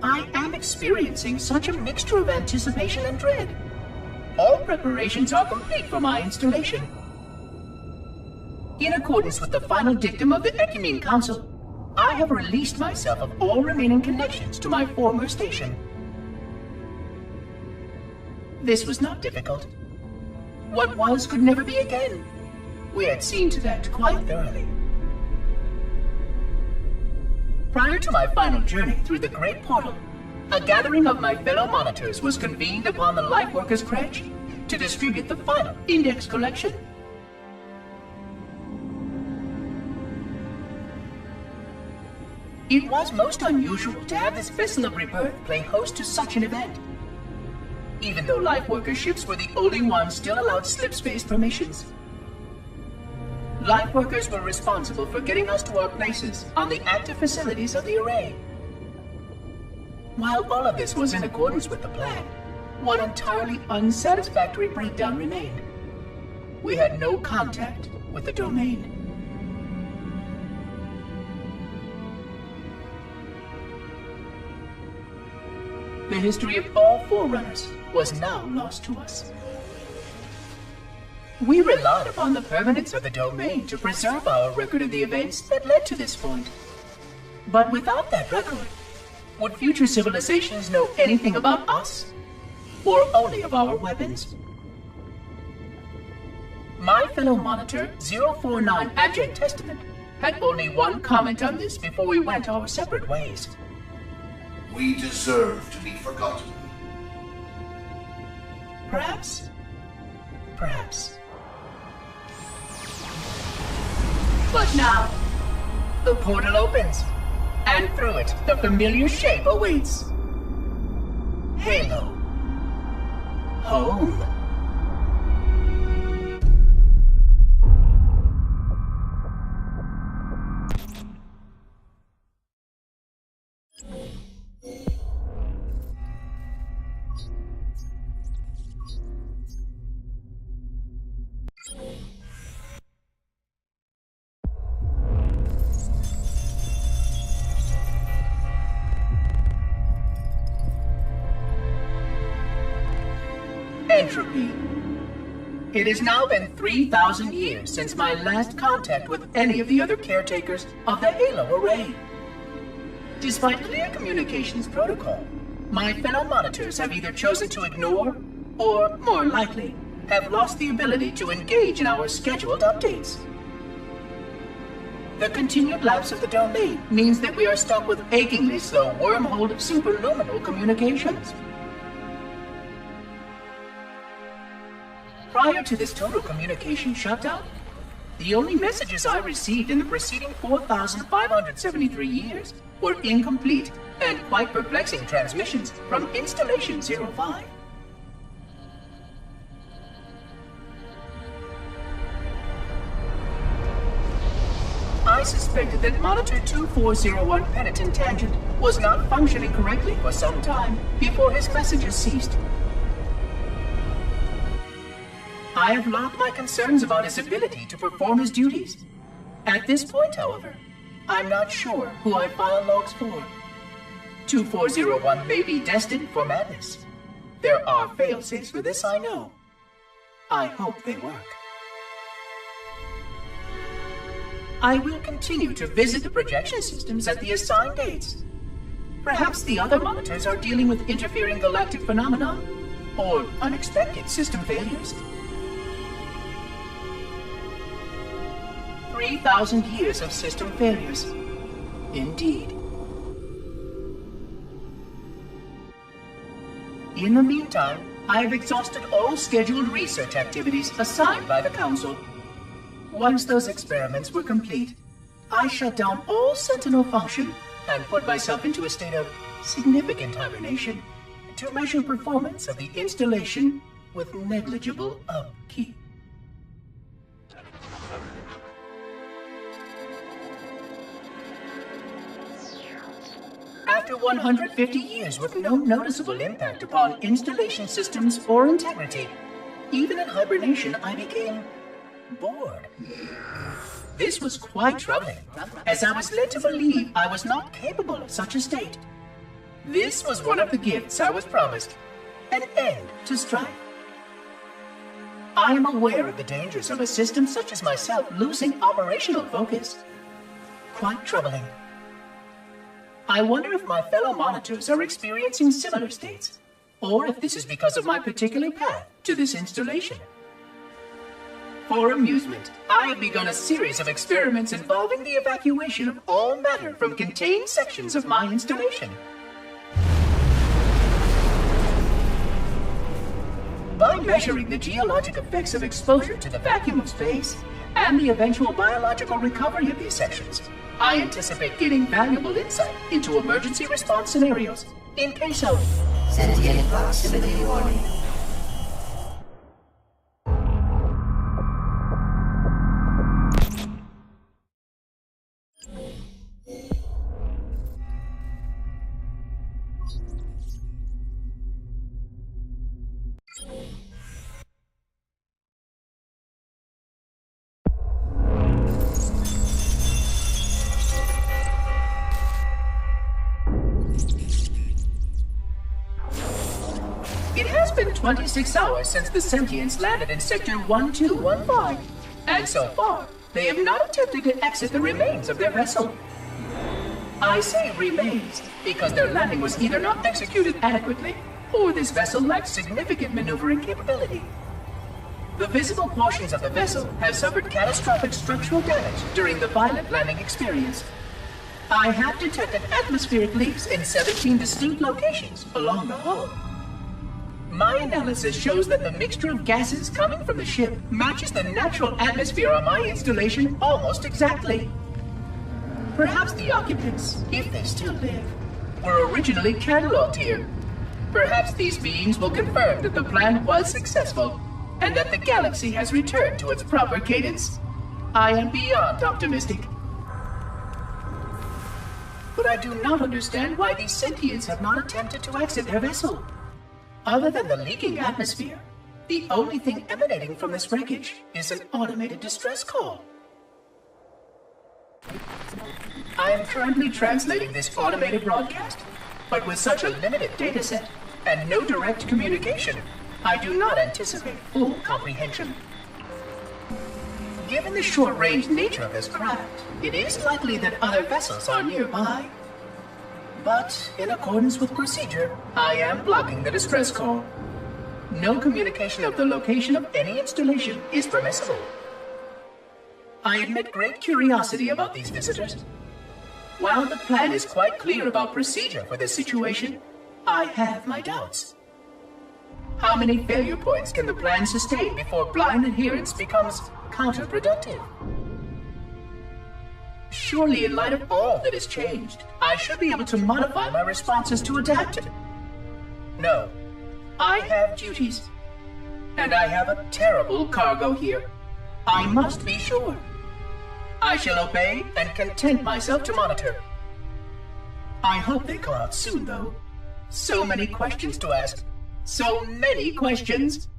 I am experiencing such a mixture of anticipation and dread. All preparations are complete for my installation. In accordance with the final dictum of the Ecumene Council, I have released myself of all remaining connections to my former station. This was not difficult. What was could never be again. We had seen to that quite thoroughly. Prior to my final journey through the Great Portal, a gathering of my fellow monitors was convened upon the Lightworkers' Crèche to distribute the final index collection. It was most unusual to have this vessel of rebirth play host to such an event. Even though Lightworker ships were the only ones still allowed slip-space permissions. Lightworkers were responsible for getting us to our places on the active facilities of the array. While all of this was in accordance with the plan, one entirely unsatisfactory breakdown remained. We had no contact with the domain. The history of all Forerunners was now lost to us. We relied upon the permanence of the domain to preserve our record of the events that led to this point. But without that record, would future civilizations know anything about us? Or only of our weapons? My fellow monitor, 049 Abject Testament, had only one comment on this before we went our separate ways. We deserve to be forgotten. Perhaps. Perhaps. But now, the portal opens, and through it, the familiar shape awaits. Halo. Home. Entropy. It has now been 3,000 years since my last contact with any of the other caretakers of the Halo Array. Despite clear communications protocol, my fellow monitors have either chosen to ignore, or, more likely, have lost the ability to engage in our scheduled updates. The continued lapse of the domain means that we are stuck with achingly slow wormhole superluminal communications. Prior to this total communication shutdown, the only messages I received in the preceding 4,573 years were incomplete and quite perplexing transmissions from Installation 05. I suspected that Monitor 2401 Penitent Tangent was not functioning correctly for some time before his messages ceased. I have logged my concerns about his ability to perform his duties. At this point, however, I'm not sure who I file logs for. 2401 may be destined for madness. There are fail-safes for this, I know. I hope they work. I will continue to visit the projection systems at the assigned dates. Perhaps the other monitors are dealing with interfering galactic phenomena or unexpected system failures. 3,000 years of system failures. Indeed. In the meantime, I have exhausted all scheduled research activities assigned by the Council. Once those experiments were complete, I shut down all Sentinel function and put myself into a state of significant hibernation to measure performance of the installation with negligible upkeep. After 150 years with no noticeable impact upon installation systems or integrity, even in hibernation I became bored. This was quite troubling, as I was led to believe I was not capable of such a state. This was one of the gifts I was promised. An end to strife. I am aware of the dangers of a system such as myself losing operational focus. Quite troubling. I wonder if my fellow monitors are experiencing similar states, or if this is because of my particular path to this installation. For amusement, I have begun a series of experiments involving the evacuation of all matter from contained sections of my installation. By measuring the geologic effects of exposure to the vacuum of space and the eventual biological recovery of these sections, I anticipate getting valuable insight into emergency response scenarios in case of sentient proximity warning. It has been 26 hours since the sentients landed in Sector 1215, and so far, they have not attempted to exit the remains of their vessel. I say remains because their landing was either not executed adequately, or this vessel lacked significant maneuvering capability. The visible portions of the vessel have suffered catastrophic structural damage during the violent landing experience. I have detected atmospheric leaks in 17 distinct locations along the hull. My analysis shows that the mixture of gases coming from the ship matches the natural atmosphere on my installation almost exactly. Perhaps the occupants, if they still live, were originally cataloged here. Perhaps these beings will confirm that the plan was successful, and that the galaxy has returned to its proper cadence. I am beyond optimistic. But I do not understand why these sentients have not attempted to exit their vessel. Other than the leaking atmosphere, the only thing emanating from this wreckage is an automated distress call. I am currently translating this automated broadcast, but with such a limited dataset and no direct communication, I do not anticipate full comprehension. Given the short-range nature of this craft, it is likely that other vessels are nearby. But, in accordance with procedure, I am blocking the distress call. No communication of the location of any installation is permissible. I admit great curiosity about these visitors. While the plan is quite clear about procedure for this situation, I have my doubts. How many failure points can the plan sustain before blind adherence becomes counterproductive? Surely, in light of all that has changed, I should be able to modify my responses to adapt. No, I have duties. And I have a terrible cargo here. I must be sure. I shall obey and content myself to monitor. I hope they come out soon, though. So many questions to ask. So many questions.